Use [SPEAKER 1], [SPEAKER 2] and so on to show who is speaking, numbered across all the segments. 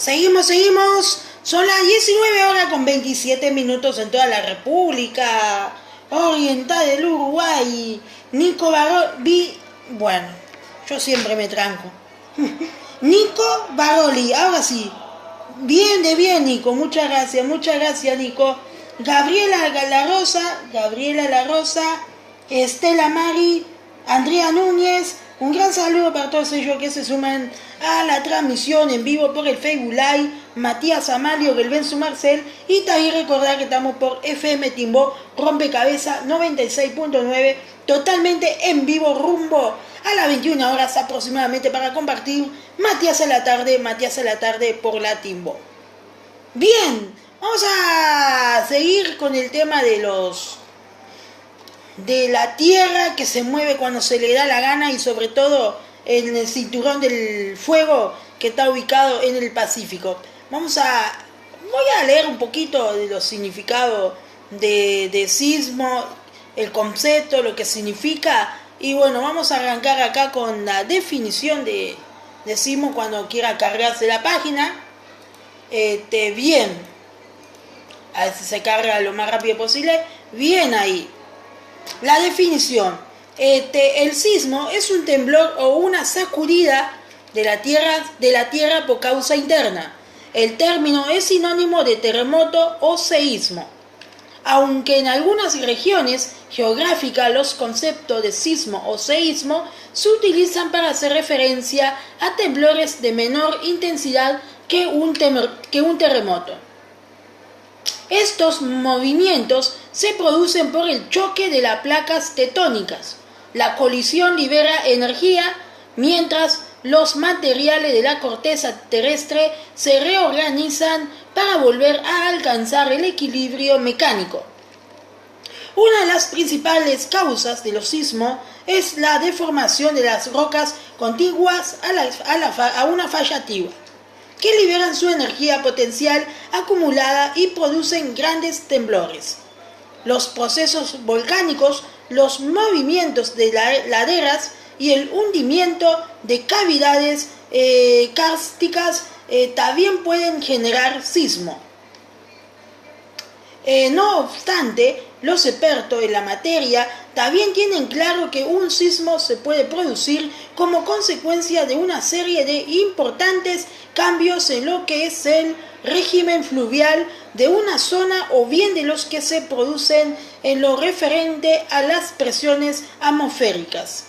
[SPEAKER 1] Seguimos. Son las 19 horas con 27 minutos en toda la República Oriental del Uruguay. Nico Baroli. Bueno, yo siempre me tranco. Nico Baroli, ahora sí. Bien, Nico. Muchas gracias, Nico. Gabriela La Rosa, Estela Mari, Andrea Núñez. Un gran saludo para todos ellos que se suman a la transmisión en vivo por el Facebook Live. Matías Amalio, Gelbenzo Marcel. Y también recordar que estamos por FM Timbó, Rompecabezas 96.9, totalmente en vivo, rumbo a las 21 horas aproximadamente, para compartir Matías a la tarde por la Timbó. Bien, vamos a seguir con el tema de la tierra que se mueve cuando se le da la gana, y sobre todo en el cinturón del fuego que está ubicado en el Pacífico. Voy a leer un poquito de los significados de sismo, el concepto, lo que significa, y bueno, vamos a arrancar acá con la definición de sismo cuando quiera cargarse la página. Bien, a ver si se carga lo más rápido posible. Bien ahí. La definición. El sismo es un temblor o una sacudida de la tierra por causa interna. El término es sinónimo de terremoto o seísmo. Aunque en algunas regiones geográficas los conceptos de sismo o seísmo se utilizan para hacer referencia a temblores de menor intensidad que un terremoto. Estos movimientos se producen por el choque de las placas tectónicas. La colisión libera energía, mientras los materiales de la corteza terrestre se reorganizan para volver a alcanzar el equilibrio mecánico. Una de las principales causas de los sismos es la deformación de las rocas contiguas a una falla activa, que liberan su energía potencial acumulada y producen grandes temblores. Los procesos volcánicos, los movimientos de laderas y el hundimiento de cavidades kársticas también pueden generar sismo. No obstante, los expertos en la materia también tienen claro que un sismo se puede producir como consecuencia de una serie de importantes cambios en lo que es el régimen fluvial de una zona, o bien de los que se producen en lo referente a las presiones atmosféricas.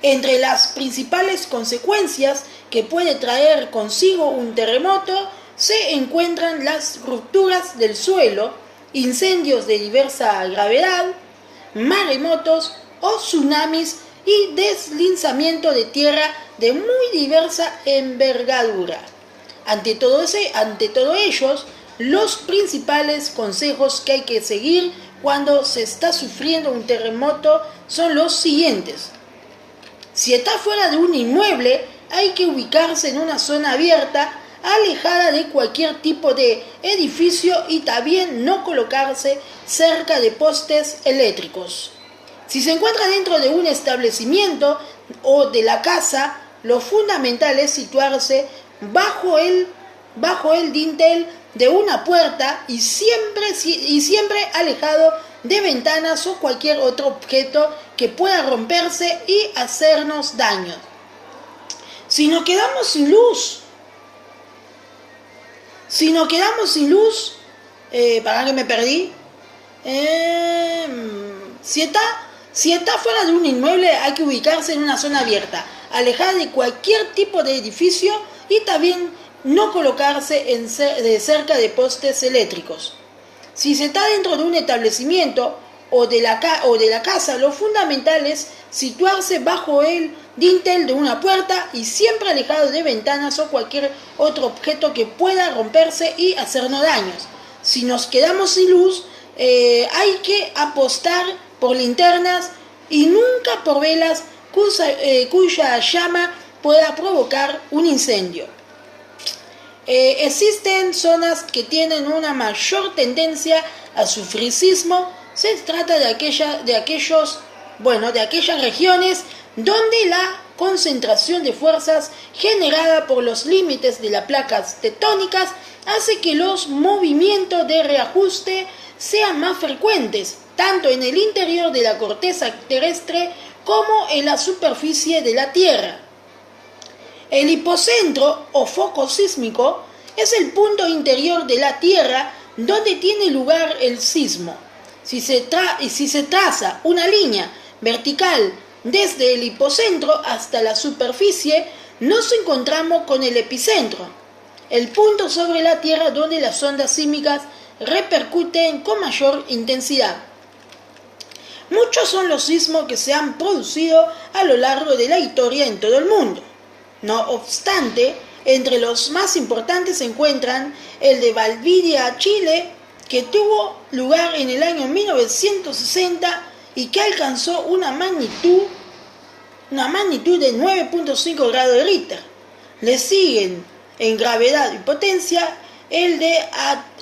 [SPEAKER 1] Entre las principales consecuencias que puede traer consigo un terremoto se encuentran las rupturas del suelo, incendios de diversa gravedad, maremotos o tsunamis y deslizamiento de tierra de muy diversa envergadura. Ante todo ellos, los principales consejos que hay que seguir cuando se está sufriendo un terremoto son los siguientes. Si está fuera de un inmueble, hay que ubicarse en una zona abierta, alejada de cualquier tipo de edificio, y también no colocarse cerca de postes eléctricos. Si se encuentra dentro de un establecimiento o de la casa, lo fundamental es situarse bajo el dintel de una puerta y siempre alejado de ventanas o cualquier otro objeto que pueda romperse y hacernos daño. Si nos quedamos sin luz, para que me perdí. Si está fuera de un inmueble, hay que ubicarse en una zona abierta, alejada de cualquier tipo de edificio, y también no colocarse de cerca de postes eléctricos. Si se está dentro de un establecimiento o de la casa, lo fundamental es situarse bajo el dintel de una puerta y siempre alejado de ventanas o cualquier otro objeto que pueda romperse y hacernos daños. Si nos quedamos sin luz, hay que apostar por linternas y nunca por velas cuya llama pueda provocar un incendio. Existen zonas que tienen una mayor tendencia a sufrir sismo. Se trata de aquellas regiones donde la concentración de fuerzas generada por los límites de las placas tectónicas hace que los movimientos de reajuste sean más frecuentes, tanto en el interior de la corteza terrestre como en la superficie de la Tierra. El hipocentro o foco sísmico es el punto interior de la Tierra donde tiene lugar el sismo. Si se traza una línea vertical desde el hipocentro hasta la superficie, nos encontramos con el epicentro, el punto sobre la Tierra donde las ondas sísmicas repercuten con mayor intensidad. Muchos son los sismos que se han producido a lo largo de la historia en todo el mundo. No obstante, entre los más importantes se encuentran el de Valdivia, Chile, que tuvo lugar en el año 1960 y que alcanzó una magnitud de 9.5 grados de Richter. Le siguen en gravedad y potencia el de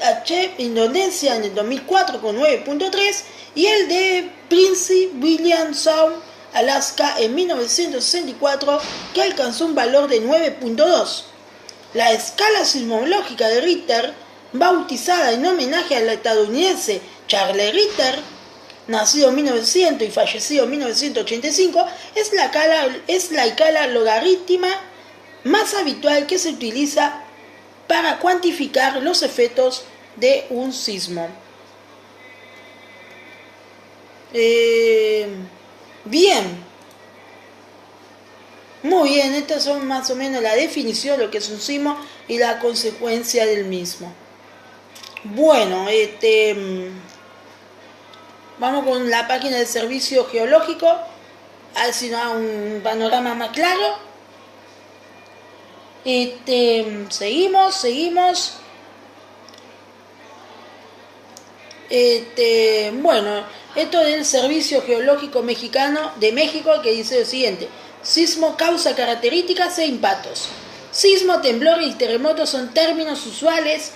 [SPEAKER 1] Aceh, Indonesia, en el 2004 con 9.3 y el de Prince William Sound, Alaska, en 1964, que alcanzó un valor de 9.2. La escala sismológica de Richter, bautizada en homenaje al estadounidense Charles Richter, nacido en 1900 y fallecido en 1985, es la escala logarítmica más habitual que se utiliza para cuantificar los efectos de un sismo. Bien, muy bien, estas son más o menos la definición de lo que es un sismo y la consecuencia del mismo. Bueno, vamos con la página del Servicio Geológico, a ver si nos da un panorama más claro. Seguimos. Bueno, esto del Servicio Geológico Mexicano de México, que dice lo siguiente: sismo causa características e impactos. Sismo, temblor y terremoto son términos usuales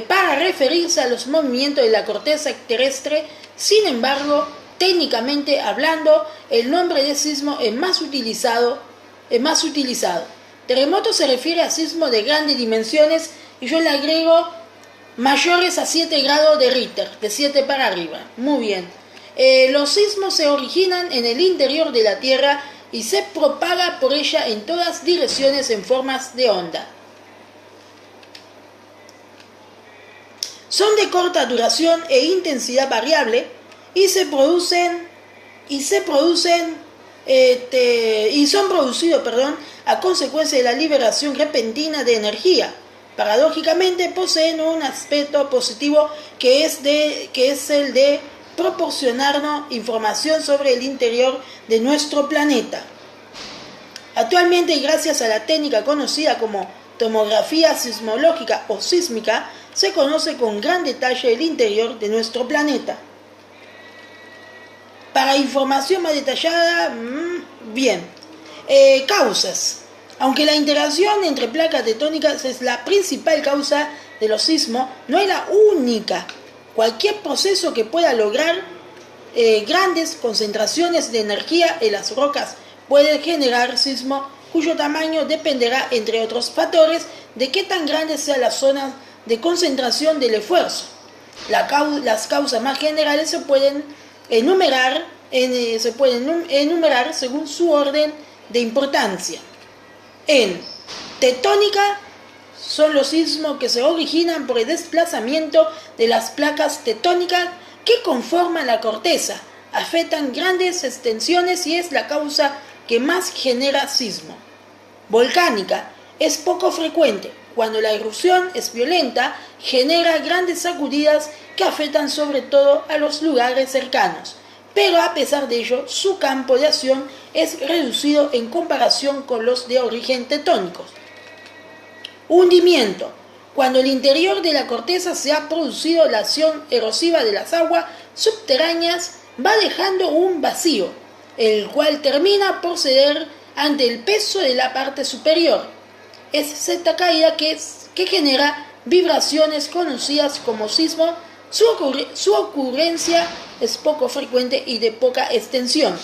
[SPEAKER 1] para referirse a los movimientos de la corteza terrestre. Sin embargo, técnicamente hablando, el nombre de sismo es más utilizado. Terremoto se refiere a sismos de grandes dimensiones y yo le agrego mayores a 7 grados de Richter, de 7 para arriba. Muy bien. Los sismos se originan en el interior de la Tierra y se propaga por ella en todas direcciones en formas de onda. Son de corta duración e intensidad variable y son producidos a consecuencia de la liberación repentina de energía. Paradójicamente poseen un aspecto positivo que es el de proporcionarnos información sobre el interior de nuestro planeta. Actualmente, y gracias a la técnica conocida como tomografía sismológica o sísmica, se conoce con gran detalle el interior de nuestro planeta. Para información más detallada, bien. Causas. Aunque la interacción entre placas tectónicas es la principal causa de los sismos, no es la única. Cualquier proceso que pueda lograr grandes concentraciones de energía en las rocas puede generar sismo, cuyo tamaño dependerá, entre otros factores, de qué tan grande sea la zona de concentración del esfuerzo. Las causas más generales se pueden enumerar según su orden de importancia. En tectónica son los sismos que se originan por el desplazamiento de las placas tectónicas que conforman la corteza, afectan grandes extensiones y es la causa que más genera sismo. Volcánica es poco frecuente. Cuando la erupción es violenta, genera grandes sacudidas que afectan sobre todo a los lugares cercanos. Pero a pesar de ello, su campo de acción es reducido en comparación con los de origen tectónico. Hundimiento. Cuando el interior de la corteza se ha producido la acción erosiva de las aguas subterráneas, va dejando un vacío, el cual termina por ceder ante el peso de la parte superior. Es esta caída que genera vibraciones conocidas como sismo. Su ocurrencia es poco frecuente y de poca extensión.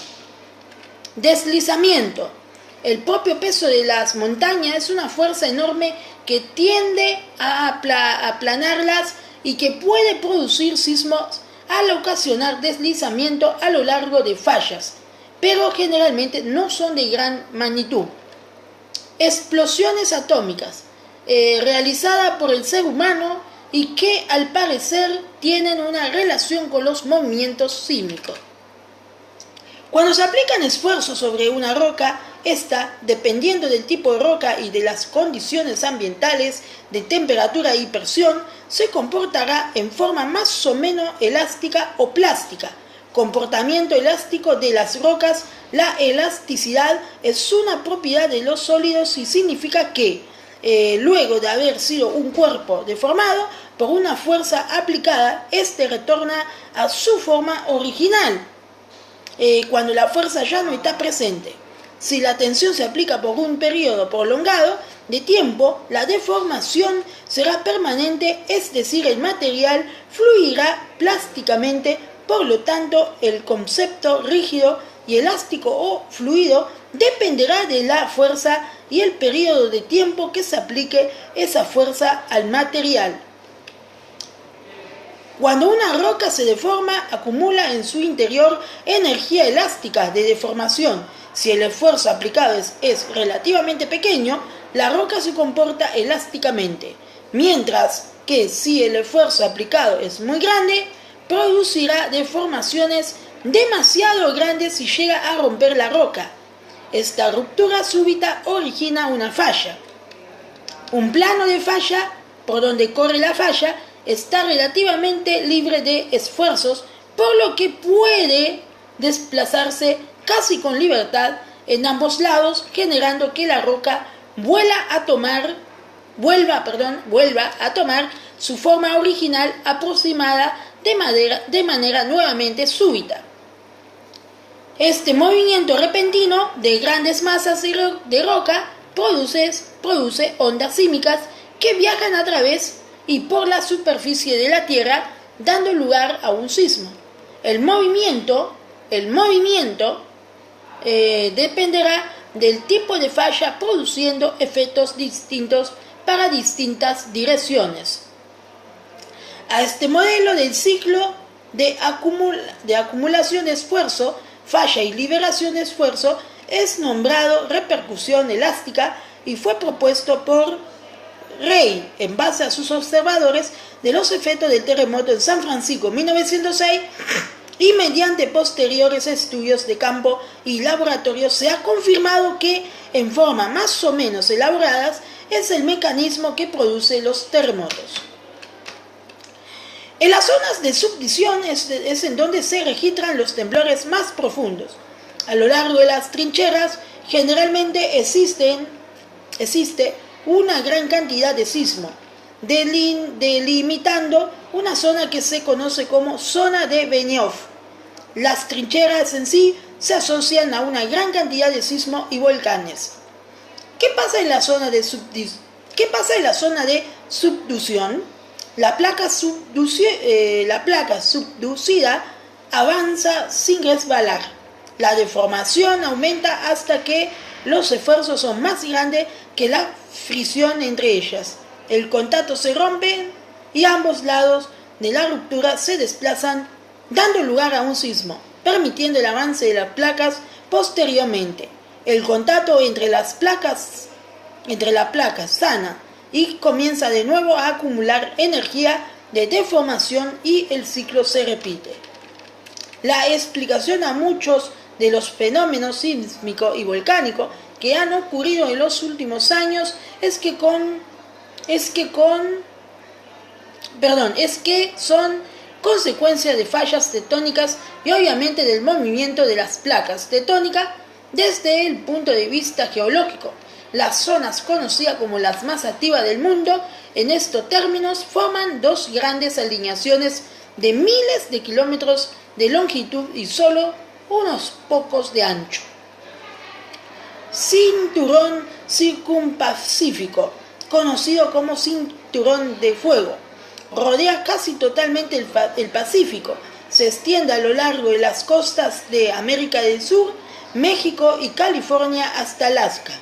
[SPEAKER 1] Deslizamiento. El propio peso de las montañas es una fuerza enorme que tiende a aplanarlas y que puede producir sismos al ocasionar deslizamiento a lo largo de fallas, pero generalmente no son de gran magnitud. Explosiones atómicas, realizada por el ser humano y que al parecer tienen una relación con los movimientos sísmicos. Cuando se aplican esfuerzos sobre una roca, esta, dependiendo del tipo de roca y de las condiciones ambientales de temperatura y presión, se comportará en forma más o menos elástica o plástica. Comportamiento elástico de las rocas. La elasticidad es una propiedad de los sólidos y significa que, luego de haber sido un cuerpo deformado por una fuerza aplicada, este retorna a su forma original cuando la fuerza ya no está presente. Si la tensión se aplica por un periodo prolongado de tiempo, la deformación será permanente, es decir, el material fluirá plásticamente. Por lo tanto, el concepto rígido y elástico o fluido dependerá de la fuerza y el periodo de tiempo que se aplique esa fuerza al material. Cuando una roca se deforma, acumula en su interior energía elástica de deformación. Si el esfuerzo aplicado es relativamente pequeño, la roca se comporta elásticamente, mientras que si el esfuerzo aplicado es muy grande, producirá deformaciones demasiado grandes y llega a romper la roca. Esta ruptura súbita origina una falla. Un plano de falla, por donde corre la falla, está relativamente libre de esfuerzos, por lo que puede desplazarse casi con libertad en ambos lados, generando que la roca vuelva a tomar su forma original aproximada de manera nuevamente súbita. Este movimiento repentino de grandes masas de roca produce ondas sísmicas que viajan a través y por la superficie de la Tierra, dando lugar a un sismo. El movimiento dependerá del tipo de falla, produciendo efectos distintos para distintas direcciones. A este modelo del ciclo de acumulación de esfuerzo, falla y liberación de esfuerzo es nombrado repercusión elástica y fue propuesto por Rey en base a sus observadores de los efectos del terremoto en San Francisco en 1906 y mediante posteriores estudios de campo y laboratorios se ha confirmado que en forma más o menos elaboradas es el mecanismo que produce los terremotos. En las zonas de subducción es en donde se registran los temblores más profundos. A lo largo de las trincheras generalmente existe una gran cantidad de sismos, delimitando una zona que se conoce como zona de Benioff. Las trincheras en sí se asocian a una gran cantidad de sismos y volcanes. ¿Qué pasa en la zona de subducción? La placa subducida avanza sin resbalar. La deformación aumenta hasta que los esfuerzos son más grandes que la fricción entre ellas. El contacto se rompe y ambos lados de la ruptura se desplazan, dando lugar a un sismo, permitiendo el avance de las placas posteriormente. El contacto entre la placa sana y comienza de nuevo a acumular energía de deformación y el ciclo se repite. La explicación a muchos de los fenómenos sísmicos y volcánicos que han ocurrido en los últimos años es que son consecuencia de fallas tectónicas y obviamente del movimiento de las placas tectónicas desde el punto de vista geológico. Las zonas conocidas como las más activas del mundo, en estos términos, forman dos grandes alineaciones de miles de kilómetros de longitud y solo unos pocos de ancho. Cinturón circunpacífico, conocido como cinturón de fuego, rodea casi totalmente el Pacífico. Se extiende a lo largo de las costas de América del Sur, México y California hasta Alaska.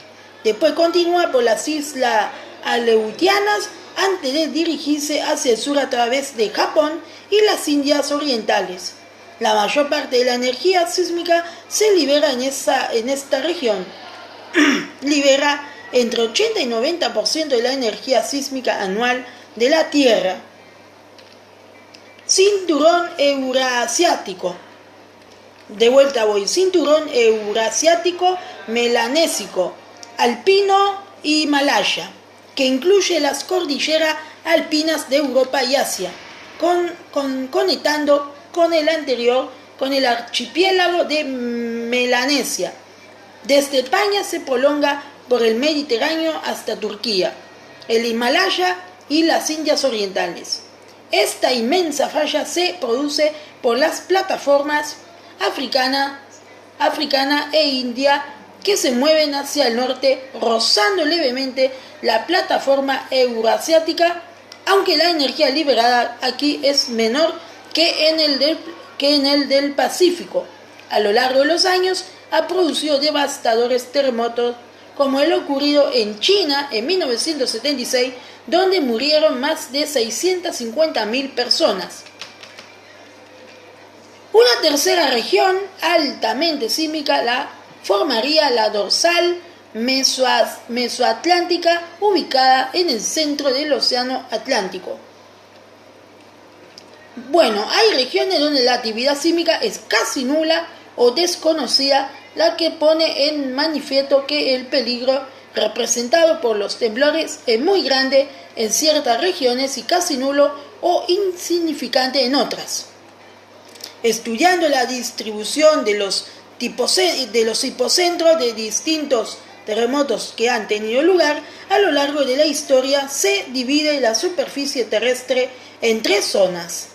[SPEAKER 1] Después continúa por las islas Aleutianas antes de dirigirse hacia el sur a través de Japón y las Indias Orientales. La mayor parte de la energía sísmica se libera en esta región. Libera entre 80 y 90% de la energía sísmica anual de la Tierra. Cinturón Eurasiático. De vuelta voy. Cinturón Eurasiático Melanésico, Alpino y Himalaya, que incluye las cordilleras alpinas de Europa y Asia, conectando con el anterior con el archipiélago de Melanesia. Desde España se prolonga por el Mediterráneo hasta Turquía, el Himalaya y las Indias Orientales. Esta inmensa falla se produce por las plataformas africana e india que se mueven hacia el norte, rozando levemente la plataforma eurasiática, aunque la energía liberada aquí es menor que en el del Pacífico. A lo largo de los años ha producido devastadores terremotos, como el ocurrido en China en 1976, donde murieron más de 650.000 personas. Una tercera región altamente sísmica la formaría la dorsal mesoatlántica, ubicada en el centro del Océano Atlántico. Bueno, hay regiones donde la actividad sísmica es casi nula o desconocida, la que pone en manifiesto que el peligro representado por los temblores es muy grande en ciertas regiones y casi nulo o insignificante en otras. Estudiando la distribución de los hipocentros de distintos terremotos que han tenido lugar a lo largo de la historia, se divide la superficie terrestre en tres zonas.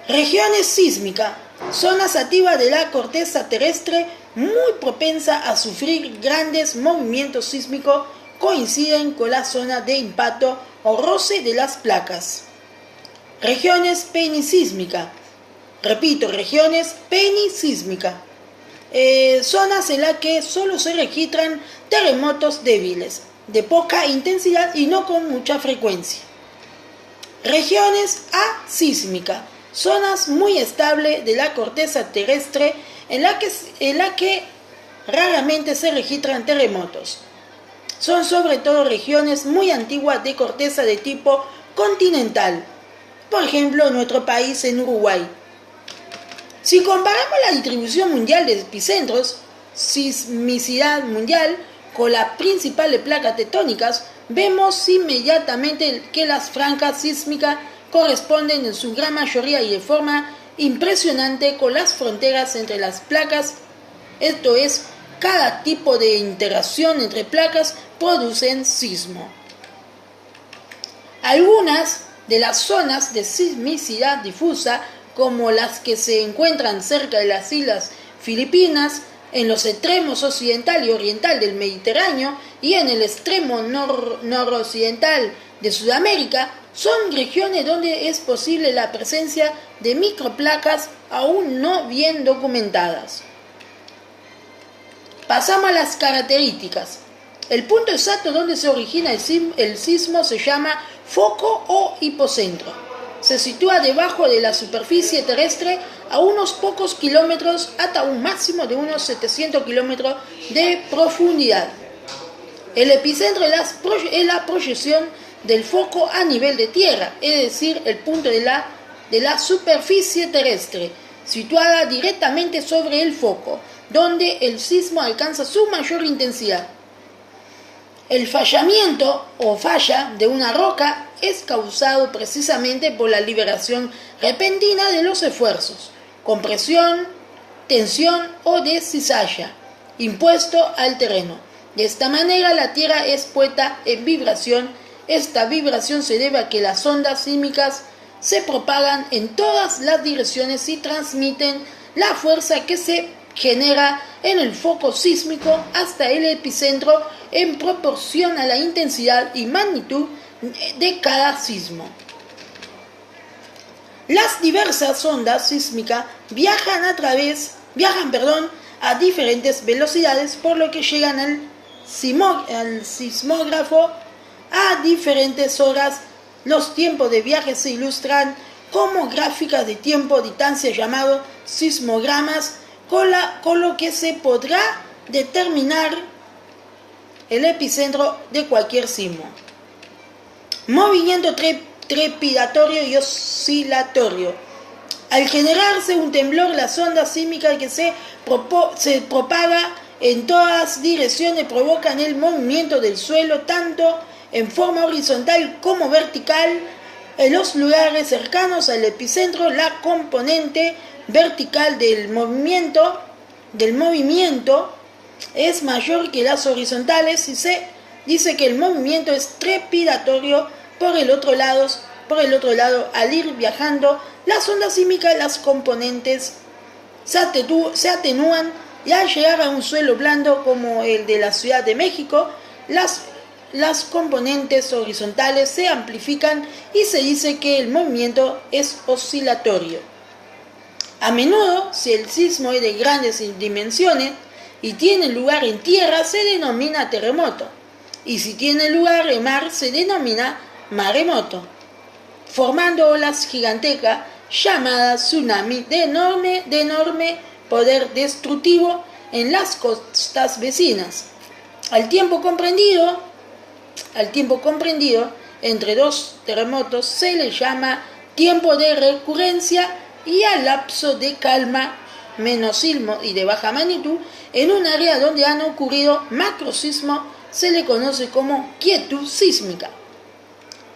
[SPEAKER 1] Regiones sísmicas, zonas activas de la corteza terrestre muy propensa a sufrir grandes movimientos sísmicos, coinciden con la zona de impacto o roce de las placas. Regiones penisísmicas. Repito, regiones penisísmicas. Zonas en las que solo se registran terremotos débiles, de poca intensidad y no con mucha frecuencia. Regiones asísmicas. Zonas muy estables de la corteza terrestre en la que raramente se registran terremotos. Son sobre todo regiones muy antiguas de corteza de tipo continental. Por ejemplo, nuestro país en Uruguay. Si comparamos la distribución mundial de epicentros, sismicidad mundial, con las principales placas tectónicas, vemos inmediatamente que las franjas sísmicas corresponden en su gran mayoría y de forma impresionante con las fronteras entre las placas, esto es, cada tipo de interacción entre placas producen sismo. Algunas de las zonas de sismicidad difusa, como las que se encuentran cerca de las islas Filipinas, en los extremos occidental y oriental del Mediterráneo y en el extremo noroccidental de Sudamérica, son regiones donde es posible la presencia de microplacas aún no bien documentadas. Pasamos a las características. El punto exacto donde se origina el sismo se llama foco o hipocentro. Se sitúa debajo de la superficie terrestre a unos pocos kilómetros hasta un máximo de unos 700 kilómetros de profundidad. El epicentro es la proyección del foco a nivel de tierra, es decir, el punto de la superficie terrestre, situada directamente sobre el foco, donde el sismo alcanza su mayor intensidad. El fallamiento o falla de una roca es causado precisamente por la liberación repentina de los esfuerzos, compresión, tensión o de cizalla, impuesto al terreno. De esta manera la tierra es puesta en vibración. Esta vibración se debe a que las ondas sísmicas se propagan en todas las direcciones y transmiten la fuerza que se genera en el foco sísmico hasta el epicentro en proporción a la intensidad y magnitud de cada sismo. Las diversas ondas sísmicas viajan a diferentes velocidades, por lo que llegan al sismógrafo a diferentes horas. Los tiempos de viaje se ilustran como gráficas de tiempo-distancia llamados sismogramas, con lo que se podrá determinar el epicentro de cualquier sismo. Movimiento trepidatorio y oscilatorio. Al generarse un temblor, las ondas sísmicas que se propaga en todas direcciones provocan el movimiento del suelo tanto en forma horizontal como vertical. En los lugares cercanos al epicentro, la componente vertical del movimiento es mayor que las horizontales y se dice que el movimiento es trepidatorio. Por el otro lado, al ir viajando las ondas sísmicas, las componentes se atenúan y al llegar a un suelo blando como el de la Ciudad de México, las componentes horizontales se amplifican y se dice que el movimiento es oscilatorio. A menudo, si el sismo es de grandes dimensiones y tiene lugar en tierra, se denomina terremoto, y si tiene lugar en mar, se denomina maremoto, formando olas gigantescas llamadas tsunami de enorme poder destructivo en las costas vecinas. Al tiempo comprendido entre dos terremotos se le llama tiempo de recurrencia, y al lapso de calma menos sismo y de baja magnitud en un área donde han ocurrido macrosismos se le conoce como quietud sísmica.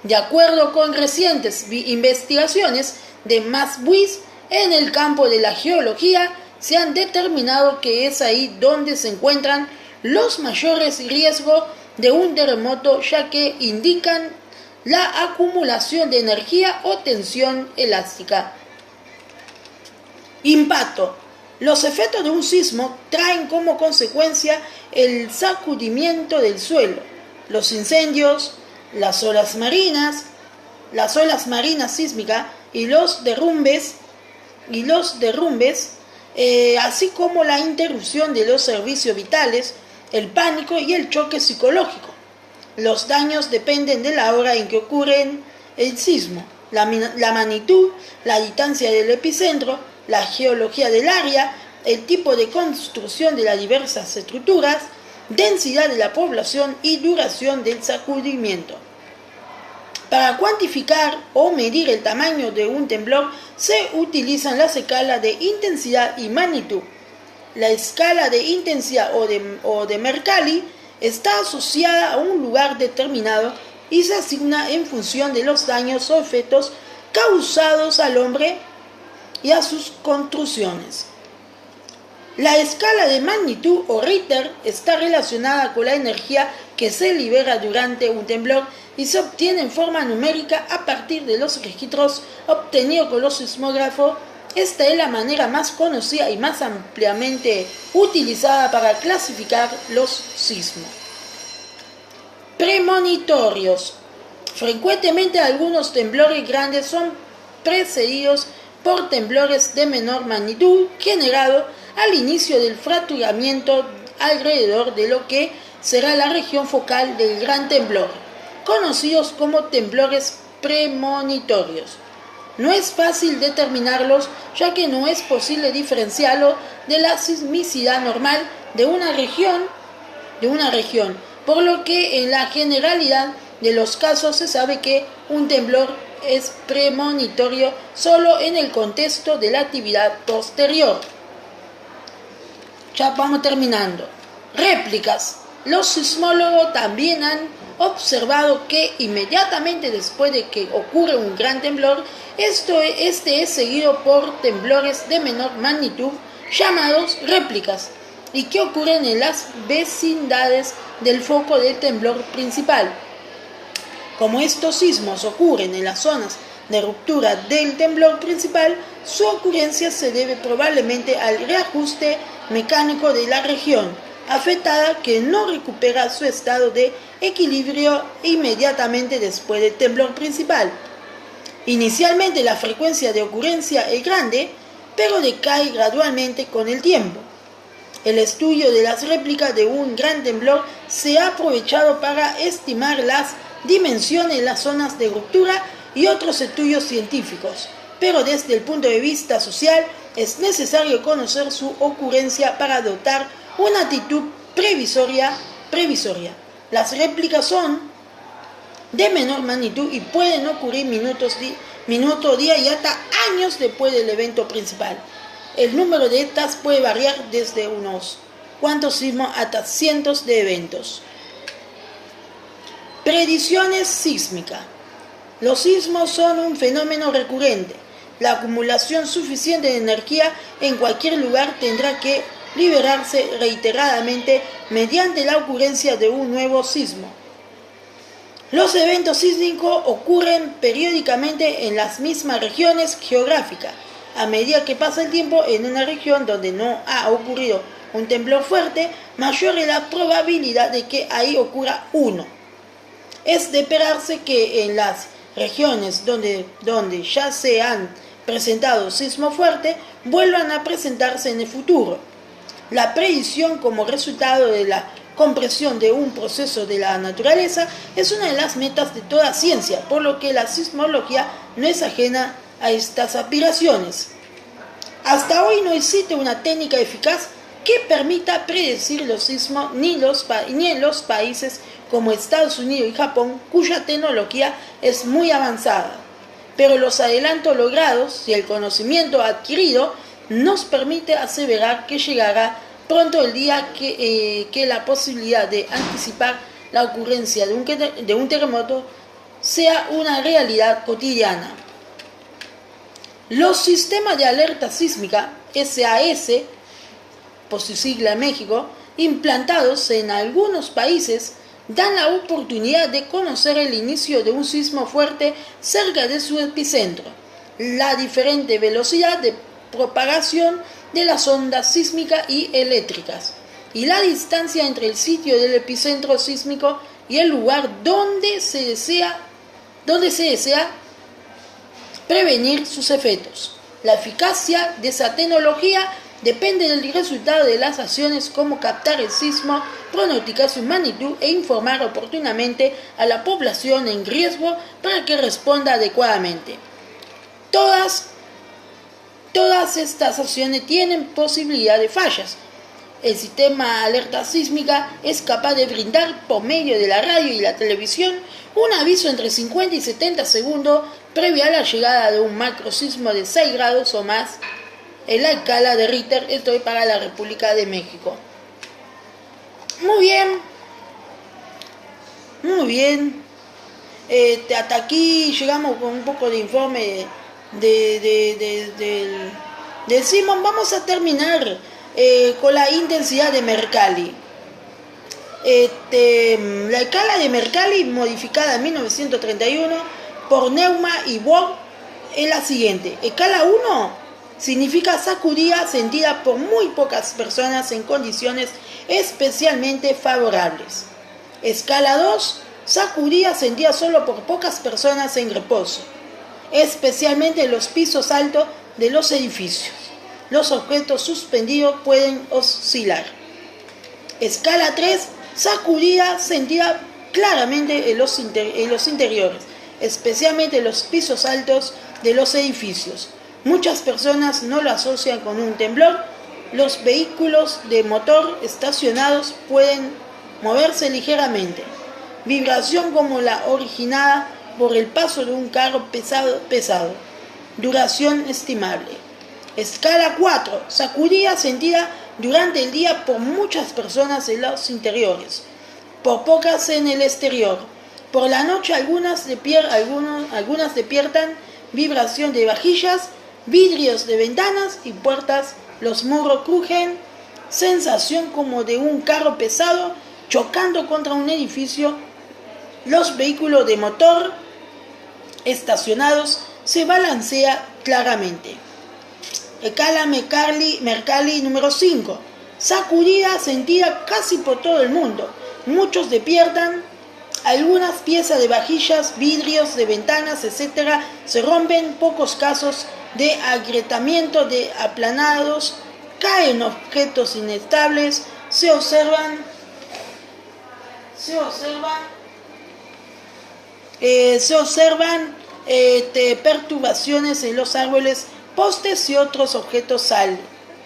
[SPEAKER 1] De acuerdo con recientes investigaciones de Max Buis en el campo de la geología, se han determinado que es ahí donde se encuentran los mayores riesgos de un terremoto, ya que indican la acumulación de energía o tensión elástica. Impacto. Los efectos de un sismo traen como consecuencia el sacudimiento del suelo, los incendios, las olas marinas sísmicas y los derrumbes, así como la interrupción de los servicios vitales, el pánico y el choque psicológico. Los daños dependen de la hora en que ocurre el sismo, la magnitud, la distancia del epicentro, la geología del área, el tipo de construcción de las diversas estructuras, densidad de la población y duración del sacudimiento. Para cuantificar o medir el tamaño de un temblor se utilizan las escalas de intensidad y magnitud. La escala de intensidad o de Mercalli está asociada a un lugar determinado y se asigna en función de los daños o efectos causados al hombre y a sus construcciones. La escala de magnitud o Richter está relacionada con la energía que se libera durante un temblor y se obtiene en forma numérica a partir de los registros obtenidos con los sismógrafos. Esta es la manera más conocida y más ampliamente utilizada para clasificar los sismos. Premonitorios. Frecuentemente algunos temblores grandes son precedidos por temblores de menor magnitud generados al inicio del fracturamiento alrededor de lo que será la región focal del gran temblor, conocidos como temblores premonitorios. No es fácil determinarlos, ya que no es posible diferenciarlo de la sismicidad normal de una región, por lo que en la generalidad de los casos se sabe que un temblor es premonitorio solo en el contexto de la actividad posterior. Ya vamos terminando. Réplicas. Los sismólogos también han observado que inmediatamente después de que ocurre un gran temblor, este es seguido por temblores de menor magnitud llamados réplicas y que ocurren en las vecindades del foco del temblor principal. Como estos sismos ocurren en las zonas de ruptura del temblor principal, su ocurrencia se debe probablemente al reajuste mecánico de la región afectada, que no recupera su estado de equilibrio inmediatamente después del temblor principal. Inicialmente la frecuencia de ocurrencia es grande, pero decae gradualmente con el tiempo. El estudio de las réplicas de un gran temblor se ha aprovechado para estimar las dimensiones de las zonas de ruptura y otros estudios científicos, pero desde el punto de vista social es necesario conocer su ocurrencia para adoptar una actitud previsoria. Las réplicas son de menor magnitud y pueden ocurrir minutos, días y hasta años después del evento principal. El número de estas puede variar desde unos cuantos sismos hasta cientos de eventos. Predicciones sísmicas. Los sismos son un fenómeno recurrente. La acumulación suficiente de energía en cualquier lugar tendrá que liberarse reiteradamente mediante la ocurrencia de un nuevo sismo. Los eventos sísmicos ocurren periódicamente en las mismas regiones geográficas. A medida que pasa el tiempo en una región donde no ha ocurrido un temblor fuerte, mayor es la probabilidad de que ahí ocurra uno. Es de esperarse que en las regiones donde ya se han presentado sismos fuertes vuelvan a presentarse en el futuro. La predicción como resultado de la comprensión de un proceso de la naturaleza es una de las metas de toda ciencia, por lo que la sismología no es ajena a estas aspiraciones. Hasta hoy no existe una técnica eficaz que permita predecir los sismos ni en los países como Estados Unidos y Japón, cuya tecnología es muy avanzada. Pero los adelantos logrados y el conocimiento adquirido nos permite aseverar que llegará pronto el día que la posibilidad de anticipar la ocurrencia de un terremoto sea una realidad cotidiana. Los sistemas de alerta sísmica, SAS, por su sigla en México, implantados en algunos países, dan la oportunidad de conocer el inicio de un sismo fuerte cerca de su epicentro, la diferente velocidad de propagación de las ondas sísmicas y eléctricas, y la distancia entre el sitio del epicentro sísmico y el lugar donde se desea prevenir sus efectos. La eficacia de esa tecnología depende del resultado de las acciones como captar el sismo, pronosticar su magnitud e informar oportunamente a la población en riesgo para que responda adecuadamente. Todas estas acciones tienen posibilidad de fallas. El sistema alerta sísmica es capaz de brindar por medio de la radio y la televisión un aviso entre 50 y 70 segundos previo a la llegada de un macrosismo de 6 grados o más en la escala de Richter, esto es para la República de México. Muy bien. Hasta aquí llegamos con un poco de informe del sismo. Vamos a terminar con la intensidad de Mercalli. La escala de Mercalli, modificada en 1931 por Neumann y Bohr, es la siguiente. Escala 1 significa sacudida sentida por muy pocas personas en condiciones especialmente favorables. Escala 2, sacudida sentida solo por pocas personas en reposo, especialmente en los pisos altos de los edificios. Los objetos suspendidos pueden oscilar. Escala 3, sacudida sentida claramente en los interiores, especialmente en los pisos altos de los edificios. Muchas personas no lo asocian con un temblor. Los vehículos de motor estacionados pueden moverse ligeramente. Vibración como la originada por el paso de un carro pesado. Duración estimable. Escala 4. Sacudida sentida durante el día por muchas personas en los interiores, por pocas en el exterior. Por la noche algunas despiertan vibración de vajillas, vidrios de ventanas y puertas, los muros crujen, sensación como de un carro pesado chocando contra un edificio. Los vehículos de motor estacionados se balancean claramente. Escala Mercalli número 5. Sacudida sentida casi por todo el mundo. Muchos despiertan. Algunas piezas de vajillas, vidrios de ventanas, etc. se rompen. Pocos casos de agrietamiento de aplanados caen objetos inestables, se observan perturbaciones en los árboles, postes y otros objetos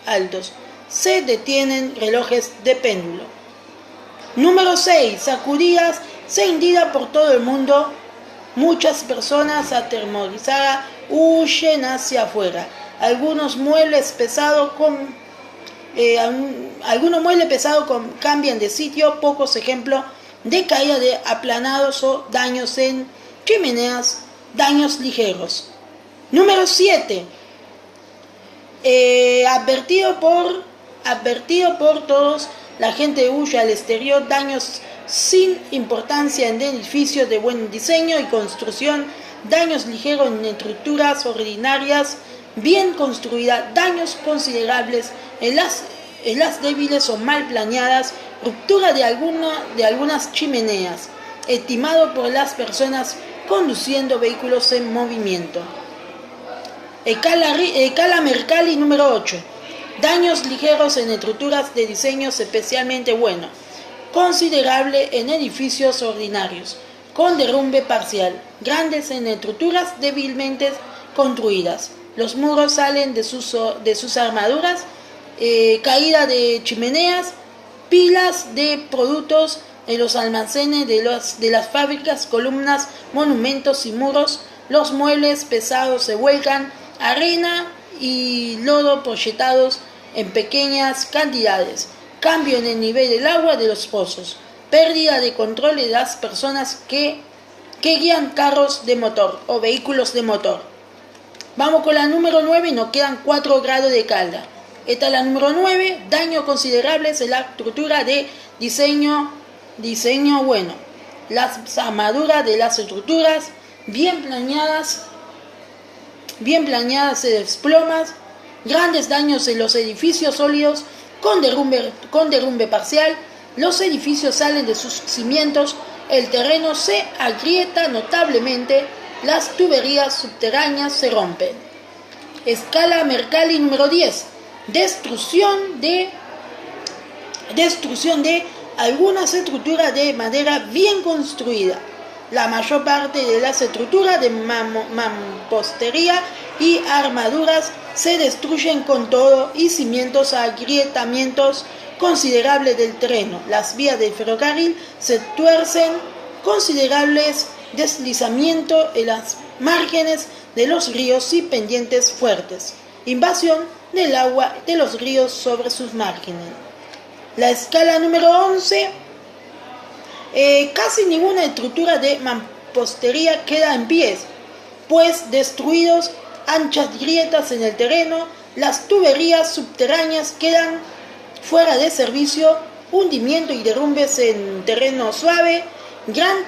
[SPEAKER 1] altos. Se detienen relojes de péndulo. Número 6. Sacudidas sentidas por todo el mundo. Muchas personas atemorizadas huyen hacia afuera. Algunos muebles pesados cambian de sitio. Pocos ejemplos de caída de aplanados o daños en chimeneas, daños ligeros. Número 7. Advertido por todos, la gente huye al exterior. Daños sin importancia en edificios de buen diseño y construcción. Daños ligeros en estructuras ordinarias bien construidas. Daños considerables en las débiles o mal planeadas. Ruptura de algunas chimeneas. Estimado por las personas conduciendo vehículos en movimiento. Escala Mercalli número 8. Daños ligeros en estructuras de diseños especialmente buenos. Considerable en edificios ordinarios, con derrumbe parcial. Grandes en estructuras débilmente construidas. Los muros salen de sus armaduras. Caída de chimeneas. Pilas de productos en los almacenes de las fábricas, columnas, monumentos y muros. Los muebles pesados se vuelcan. Arena y lodo proyectados en pequeñas cantidades. Cambio en el nivel del agua de los pozos. Pérdida de control de las personas que guían carros de motor o vehículos de motor. Vamos con la número 9 y nos quedan 4 grados de escala. Esta es la número 9. Daños considerables en la estructura de diseño bueno. Las armaduras de las estructuras bien planeadas se desploman. Grandes daños en los edificios sólidos con derrumbe parcial. Los edificios salen de sus cimientos. El terreno se agrieta notablemente. Las tuberías subterráneas se rompen. Escala Mercalli número 10. Destrucción de algunas estructuras de madera bien construida. La mayor parte de las estructuras de mampostería y armaduras se destruyen con todo y cimientos, agrietamientos considerables del terreno. Las vías del ferrocarril se tuercen, considerables deslizamientos en las márgenes de los ríos y pendientes fuertes. Invasión del agua de los ríos sobre sus márgenes. La escala número 11. Casi ninguna estructura de mampostería queda en pie, pues destruidos, anchas grietas en el terreno. Las tuberías subterráneas quedan fuera de servicio. Hundimiento y derrumbes en terreno suave. Gran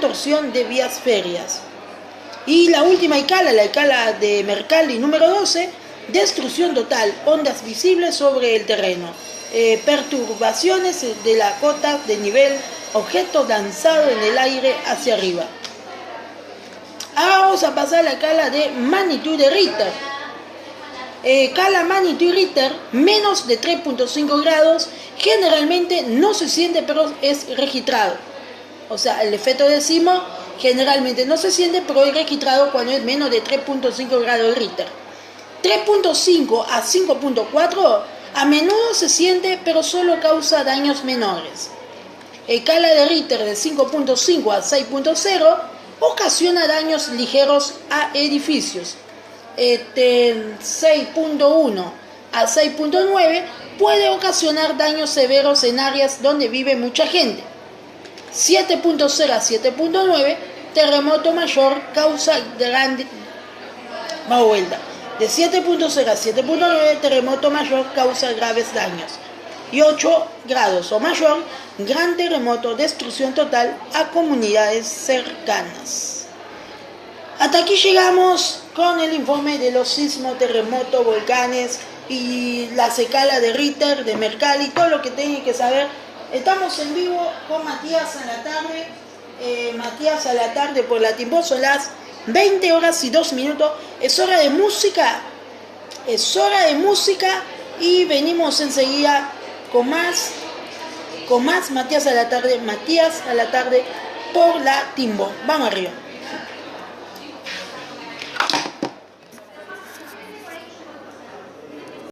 [SPEAKER 1] torsión de vías férreas. Y la última escala, la escala de Mercalli número 12. Destrucción total, ondas visibles sobre el terreno. Perturbaciones de la cota de nivel, objeto lanzado en el aire hacia arriba. Ahora vamos a pasar a la escala de magnitud de Richter. Escala magnitud Richter, menos de 3.5 grados, generalmente no se siente, pero es registrado. O sea, el efecto de sismo generalmente no se siente, pero es registrado cuando es menos de 3.5 grados de Richter. 3.5 a 5.4 a menudo se siente, pero solo causa daños menores. Escala de Richter de 5.5 a 6.0 ocasiona daños ligeros a edificios. 6.1 a 6.9 puede ocasionar daños severos en áreas donde vive mucha gente. 7.0 a 7.9 terremoto mayor causa grande. Vamos vuelta. De 7.0 a 7.9 terremoto mayor causa graves daños. Y 8 grados o mayor, gran terremoto, destrucción total a comunidades cercanas. Hasta aquí llegamos con el informe de los sismos, terremotos, volcanes y la escala de Richter, de Mercalli, todo lo que tienen que saber. Estamos en vivo con Matías a la tarde por la Timbó. Son las 20 horas y 2 minutos. Es hora de música. Y venimos enseguida con más Matías a la tarde por la Timbo. Vamos arriba.